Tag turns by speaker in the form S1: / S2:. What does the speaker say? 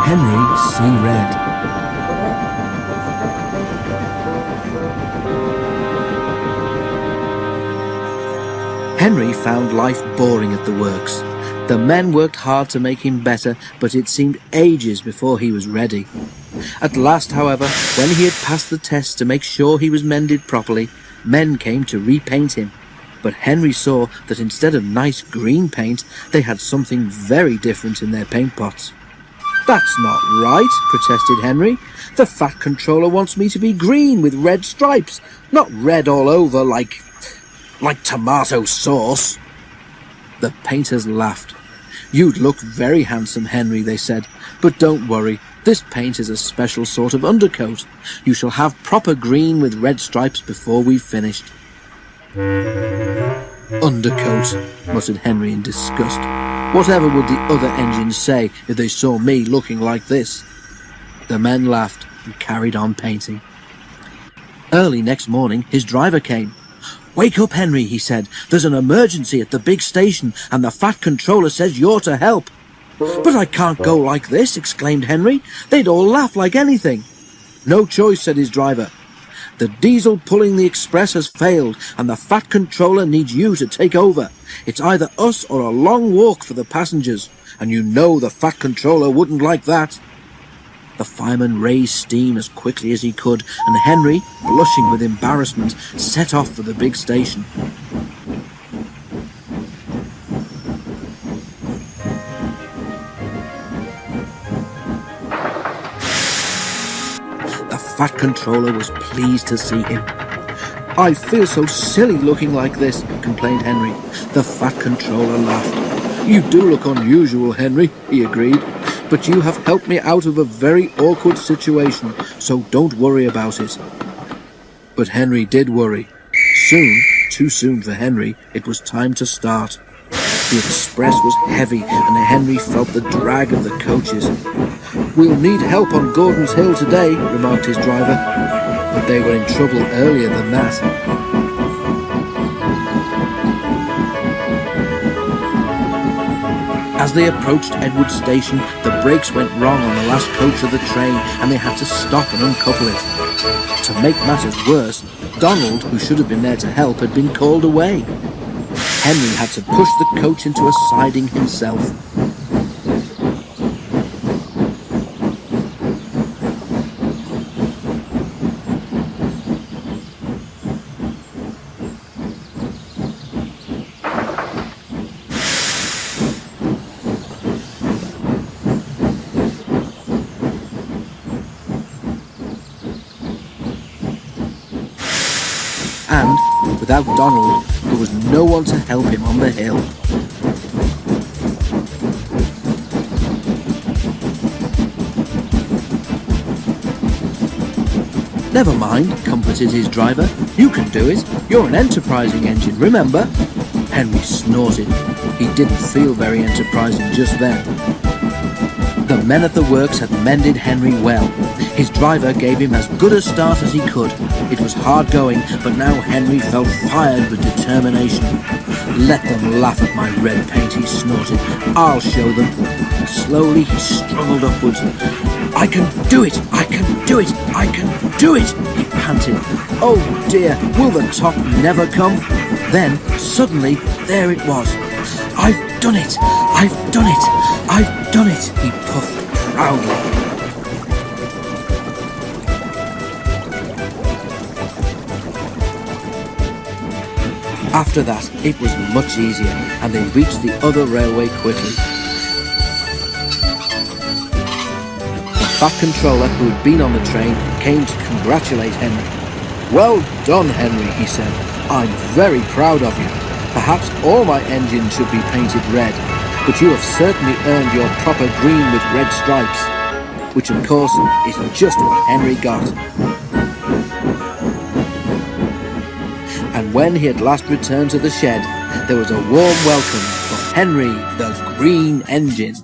S1: Henry see red. Henry found life boring at the works. The men worked hard to make him better, but it seemed ages before he was ready. At last, however, when he had passed the test to make sure he was mended properly, men came to repaint him. But Henry saw that instead of nice green paint, they had something very different in their paint pots. "That's not right," protested Henry. "The Fat Controller wants me to be green with red stripes, not red all over like tomato sauce." The painters laughed. "You'd look very handsome, Henry," they said, "but don't worry. This paint is a special sort of undercoat. You shall have proper green with red stripes before we've finished." "Undercoat," muttered Henry in disgust. "Whatever would the other engines say if they saw me looking like this?" The men laughed and carried on painting. Early next morning, his driver came. "Wake up, Henry," he said. "There's an emergency at the big station, and the Fat Controller says you're to help." "But I can't go like this," exclaimed Henry. "They'd all laugh like anything." "No choice," said his driver. "The diesel pulling the express has failed, and the Fat Controller needs you to take over. It's either us or a long walk for the passengers, and you know the Fat Controller wouldn't like that." The fireman raised steam as quickly as he could, and Henry, blushing with embarrassment, set off for the big station. The Fat Controller was pleased to see him. "I feel so silly looking like this," complained Henry. The Fat Controller laughed. "You do look unusual, Henry," he agreed. "But you have helped me out of a very awkward situation, so don't worry about it." But Henry did worry. Soon, too soon for Henry, it was time to start. The express was heavy, and Henry felt the drag of the coaches. "We'll need help on Gordon's Hill today," remarked his driver. But they were in trouble earlier than that. As they approached Edward Station, the brakes went wrong on the last coach of the train, and they had to stop and uncouple it. To make matters worse, Donald, who should have been there to help, had been called away. Henry had to push the coach into a siding himself. And, without Donald, there was no one to help him on the hill. "Never mind," comforted his driver. "You can do it. You're an enterprising engine, remember?" Henry snorted. He didn't feel very enterprising just then. The men at the works had mended Henry well. His driver gave him as good a start as he could. It was hard going, but now Henry felt fired with determination. "Let them laugh at my red paint," he snorted. "I'll show them." Slowly he struggled upwards. "I can do it! I can do it! I can do it!" he panted. "Oh dear, will the top never come?" Then, suddenly, there it was. "I've done it! I've done it! I've done it!" he puffed proudly. After that, it was much easier, and they reached the other railway quickly. The Fat Controller, who had been on the train, came to congratulate Henry. "Well done, Henry," he said. "I'm very proud of you. Perhaps all my engines should be painted red, but you have certainly earned your proper green with red stripes." Which, of course, is just what Henry got. And when he at last returned to the shed, there was a warm welcome for Henry the Green Engine.